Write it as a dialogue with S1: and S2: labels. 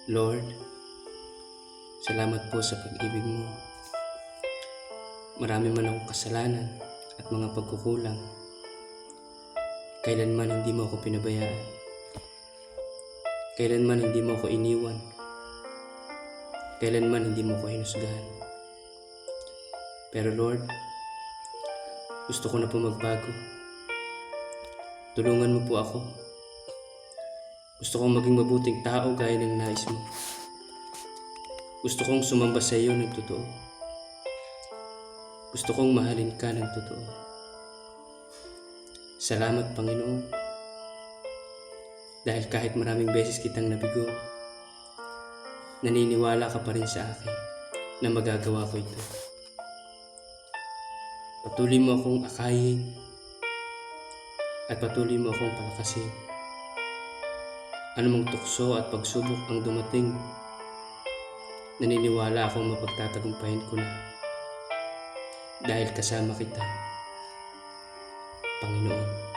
S1: Lord, salamat po sa pag-ibig mo. Marami man akong kasalanan at mga pagkukulang. Kailanman hindi mo ako pinabayaan. Kailanman hindi mo ako iniwan. Kailanman hindi mo ako hinusgahan. Pero Lord, gusto ko na po magbago. Tulungan mo po ako. Gusto kong maging mabuting tao gaya ng nais mo. Gusto kong sumamba sa iyo ng totoo. Gusto kong mahalin ka ng totoo. Salamat, Panginoon. Dahil kahit maraming beses kitang nabigo, naniniwala ka pa rin sa akin na magagawa ko ito. Patuloy mo akong akayin at patuloy mo akong palakasin. Anumang tukso at pagsubok ang dumating, naniniwala akong mapagtatagumpayan ko na dahil kasama kita, Panginoon.